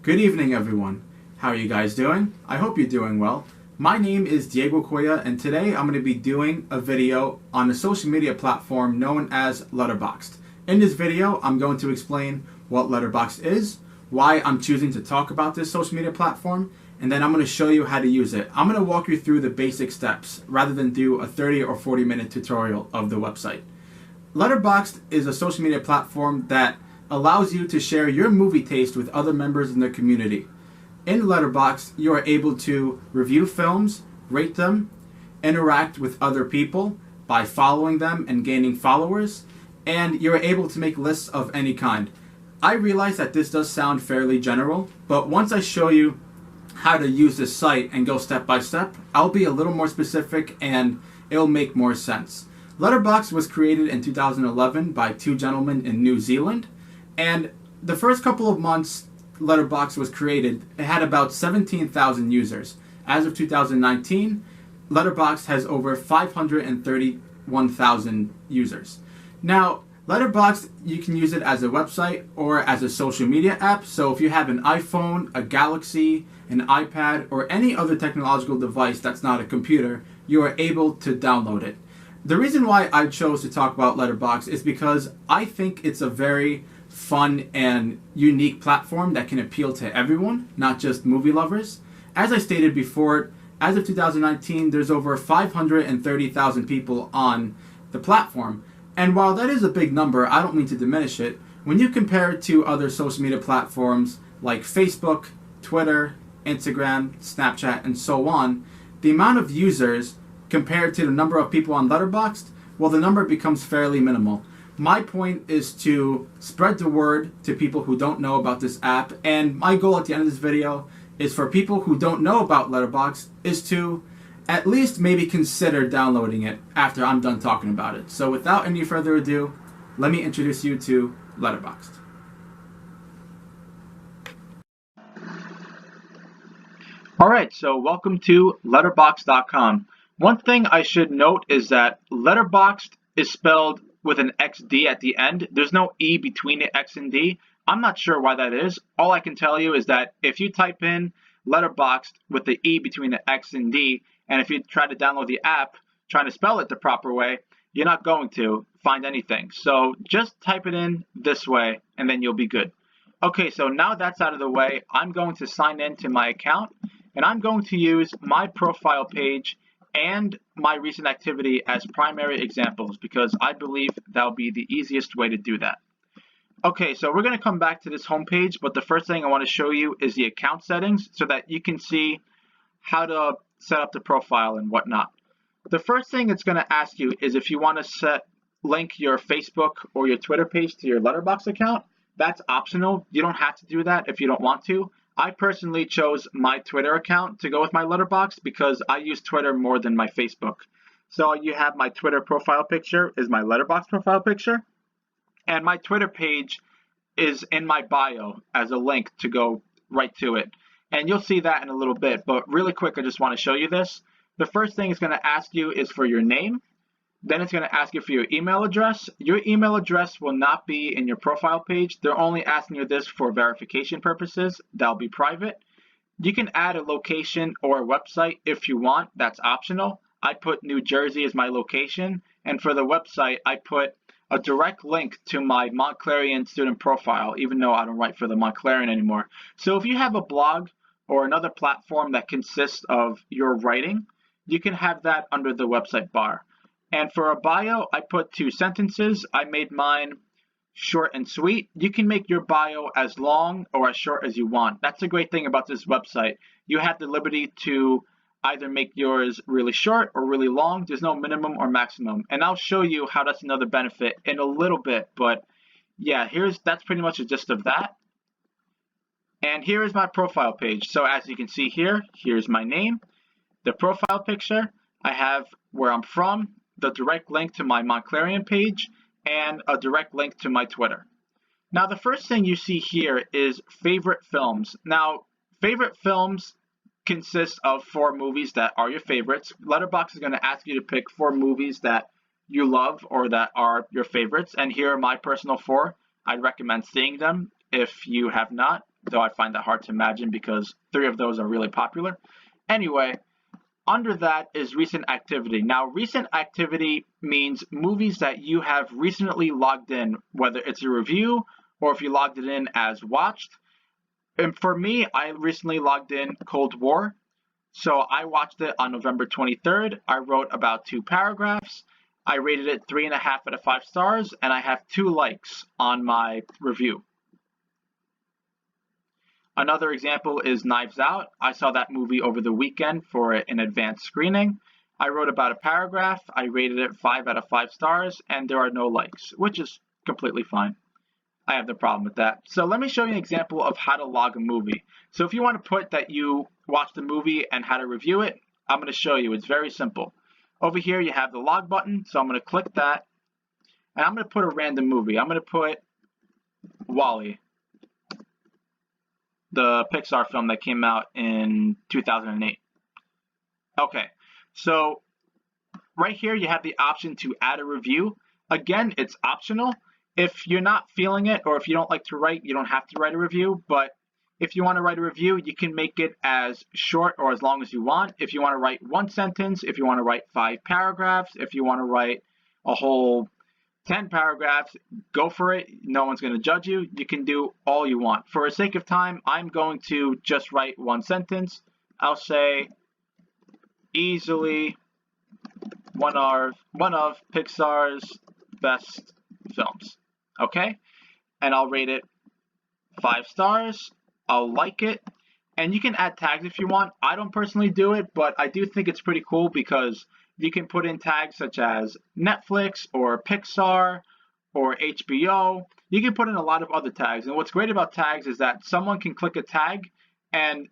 Good evening, everyone. How are you guys doing? I hope you're doing well. My name is Diego Coya, and today I'm going to be doing a video on a social media platform known as Letterboxd. In this video, I'm going to explain what Letterboxd is, why I'm choosing to talk about this social media platform, and then I'm going to show you how to use it. I'm going to walk you through the basic steps rather than do a 30 or 40 minute tutorial of the website. Letterboxd is a social media platform that allows you to share your movie taste with other members in the community. In Letterboxd, you are able to review films, rate them, interact with other people by following them and gaining followers, and you're able to make lists of any kind. I realize that this does sound fairly general, but once I show you how to use this site and go step by step, I'll be a little more specific and it'll make more sense. Letterboxd was created in 2011 by two gentlemen in New Zealand, and the first couple of months Letterboxd was created, it had about 17,000 users. As of 2019, Letterboxd has over 531,000 users. Now, Letterboxd, you can use it as a website or as a social media app. So if you have an iPhone, a Galaxy, an iPad, or any other technological device that's not a computer, you are able to download it. The reason why I chose to talk about Letterboxd is because I think it's a very fun and unique platform that can appeal to everyone, not just movie lovers. As I stated before, as of 2019, there's over 530,000 people on the platform. And while that is a big number, I don't mean to diminish it. When you compare it to other social media platforms like Facebook, Twitter, Instagram, Snapchat, and so on, the amount of users compared to the number of people on Letterboxd, well, the number becomes fairly minimal. My point is to spread the word to people who don't know about this app, and my goal at the end of this video is for people who don't know about Letterboxd is to at least maybe consider downloading it after I'm done talking about it. So without any further ado, let me introduce you to Letterboxd. Alright, so welcome to Letterboxd.com. One thing I should note is that Letterboxd is spelled with an XD at the end. There's no E between the X and D. I'm not sure why that is. All I can tell you is that if you type in Letterboxd with the E between the X and D, and if you try to download the app trying to spell it the proper way, you're not going to find anything. So just type it in this way and then you'll be good. Okay, so now that's out of the way, I'm going to sign in to my account and I'm going to use my profile page and my recent activity as primary examples because I believe that'll be the easiest way to do that. Okay, so we're going to come back to this home page, but the first thing I want to show you is the account settings so that you can see how to set up the profile and whatnot. The first thing it's going to ask you is if you want to link your Facebook or your Twitter page to your Letterboxd account. That's optional. You don't have to do that if you don't want to. I personally chose my Twitter account to go with my Letterboxd because I use Twitter more than my Facebook. So you have my Twitter profile picture is my Letterboxd profile picture, and my Twitter page is in my bio as a link to go right to it. And you'll see that in a little bit, but really quick, I just want to show you this. The first thing it's going to ask you is for your name. Then it's going to ask you for your email address. Your email address will not be in your profile page. They're only asking you this for verification purposes. That'll be private. You can add a location or a website if you want. That's optional. I put New Jersey as my location. And for the website, I put a direct link to my Montclarian student profile, even though I don't write for the Montclarian anymore. So if you have a blog or another platform that consists of your writing, you can have that under the website bar. And for a bio, I put 2 sentences. I made mine short and sweet. You can make your bio as long or as short as you want. That's the great thing about this website. You have the liberty to either make yours really short or really long. There's no minimum or maximum. And I'll show you how that's another benefit in a little bit. But yeah, that's pretty much the gist of that. And here is my profile page. So as you can see here, here's my name, the profile picture. I have where I'm from, the direct link to my Montclarian page, and a direct link to my Twitter. Now, the first thing you see here is favorite films. Now, favorite films consist of 4 movies that are your favorites. Letterboxd is going to ask you to pick 4 movies that you love or that are your favorites, and here are my personal 4. I'd recommend seeing them if you have not. though I find that hard to imagine because 3 of those are really popular. Anyway, under that is recent activity. Now, recent activity means movies that you have recently logged in, whether it's a review or if you logged it in as watched. And for me, I recently logged in Cold War. So I watched it on November 23rd. I wrote about 2 paragraphs. I rated it 3.5 out of 5 stars, and I have 2 likes on my review. Another example is Knives Out. I saw that movie over the weekend for an advanced screening. I wrote about a paragraph. I rated it 5 out of 5 stars, and there are no likes, which is completely fine. I have no problem with that. So let me show you an example of how to log a movie. So if you want to put that you watched the movie and how to review it, I'm going to show you. It's very simple. Over here you have the log button, so I'm going to click that, and I'm going to put a random movie. I'm going to put WALL-E, the Pixar film that came out in 2008. Okay, so right here you have the option to add a review. Again, it's optional. If you're not feeling it, or if you don't like to write, you don't have to write a review, but if you want to write a review, you can make it as short or as long as you want. If you want to write 1 sentence, if you want to write 5 paragraphs, if you want to write a whole 10 paragraphs, go for it. No one's going to judge you. You can do all you want. For the sake of time, I'm going to just write 1 sentence. I'll say, easily one of Pixar's best films. Okay? And I'll rate it 5 stars. I'll like it. And you can add tags if you want. I don't personally do it, but I do think it's pretty cool because you can put in tags such as Netflix or Pixar or HBO. You can put in a lot of other tags. And what's great about tags is that someone can click a tag and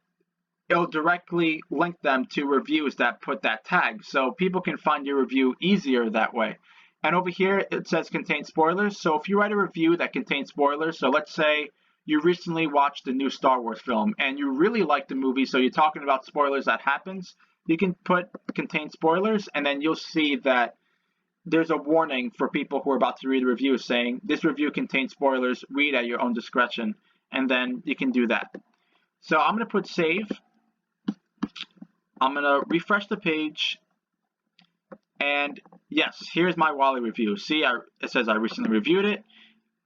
it'll directly link them to reviews that put that tag. So people can find your review easier that way. And over here it says contain spoilers. So if you write a review that contains spoilers, so let's say you recently watched the new Star Wars film and you really like the movie, so you're talking about spoilers that happens, you can put contain spoilers, and then you'll see that there's a warning for people who are about to read the review saying this review contains spoilers, read at your own discretion, and then you can do that. So I'm going to put save. I'm going to refresh the page, and yes, here's my WALL-E review. See, it says I recently reviewed it.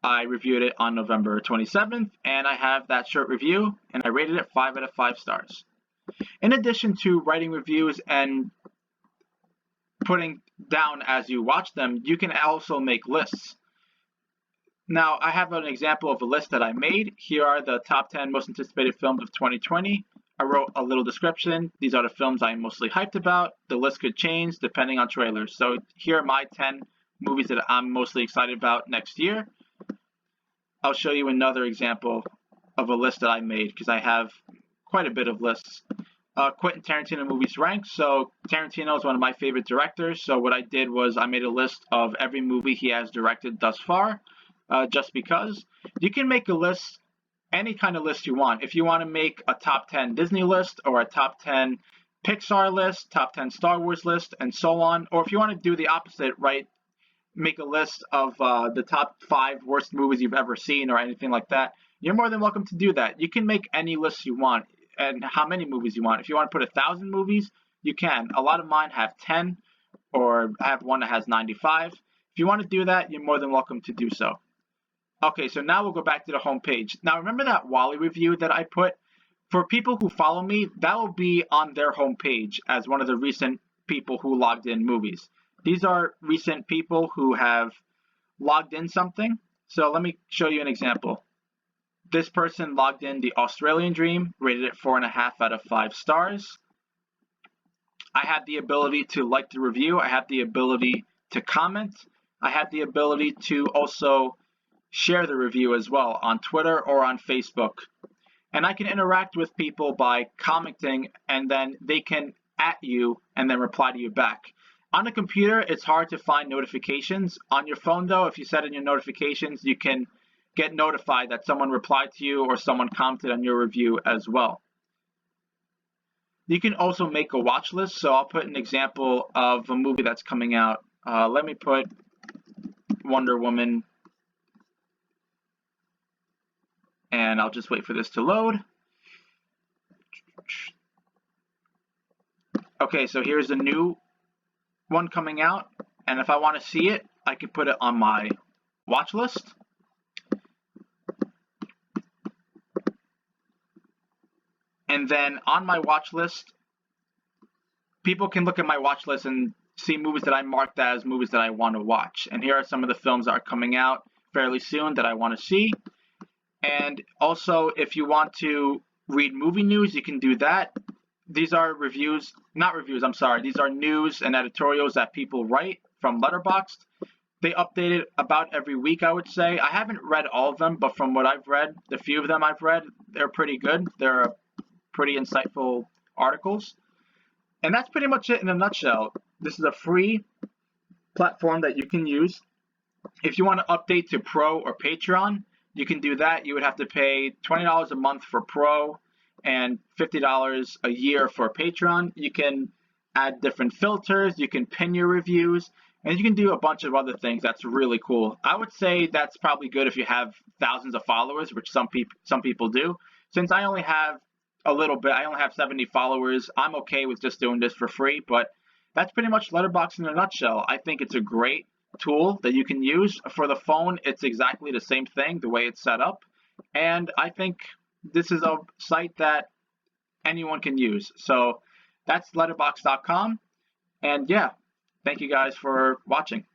I reviewed it on November 27th, and I have that short review, and I rated it 5 out of 5 stars. In addition to writing reviews and putting down as you watch them, you can also make lists. Now, I have an example of a list that I made. Here are the top 10 most anticipated films of 2020. I wrote a little description. These are the films I'm mostly hyped about. The list could change depending on trailers. So here are my 10 movies that I'm mostly excited about next year. I'll show you another example of a list that I made because I have quite a bit of lists. Quentin Tarantino movies ranked. So Tarantino is one of my favorite directors. So what I did was I made a list of every movie he has directed thus far, just because. You can make a list, any kind of list you want. If you want to make a top 10 Disney list or a top 10 Pixar list, top 10 Star Wars list, and so on. Or if you want to do the opposite, right? Make a list of the top 5 worst movies you've ever seen or anything like that. You're more than welcome to do that. You can make any list you want and how many movies you want. If you want to put 1,000 movies, you can. A lot of mine have 10, or I have one that has 95. If you want to do that, you're more than welcome to do so. Okay, so now we'll go back to the home page. Now remember that WALL-E review that I put? For people who follow me, that will be on their home page as one of the recent people who logged in movies. These are recent people who have logged in something. So let me show you an example. This person logged in The Australian Dream, rated it 4.5 out of 5 stars. I have the ability to like the review. I have the ability to comment. I have the ability to also share the review as well on Twitter or on Facebook. And I can interact with people by commenting, and then they can @ you and then reply to you back. On a computer, it's hard to find notifications. On your phone, though, if you set in your notifications, you can get notified that someone replied to you or someone commented on your review as well. You can also make a watch list. So I'll put an example of a movie that's coming out. Let me put Wonder Woman. and I'll just wait for this to load. Okay, so here's a new one coming out, and if I want to see it, I can put it on my watch list. And then on my watch list, people can look at my watch list and see movies that I marked as movies that I want to watch. And here are some of the films that are coming out fairly soon that I want to see. And also, if you want to read movie news, you can do that. These are reviews, not reviews, I'm sorry. These are news and editorials that people write from Letterboxd. They update it about every week, I would say. I haven't read all of them, but from what I've read, the few of them I've read, they're pretty good. They're pretty insightful articles. And that's pretty much it in a nutshell. This is a free platform that you can use. If you want to update to Pro or Patreon, you can do that. You would have to pay $20 a month for Pro and $50 a year for Patreon. You can add different filters, you can pin your reviews, and you can do a bunch of other things. That's really cool. I would say that's probably good if you have thousands of followers, which some people do. Since I only have a little bit, I only have 70 followers, I'm okay with just doing this for free, but that's pretty much Letterboxd in a nutshell. I think it's a great tool that you can use. For the phone, it's exactly the same thing, the way it's set up, and I think this is a site that anyone can use. So that's letterboxd.com. And yeah, thank you guys for watching.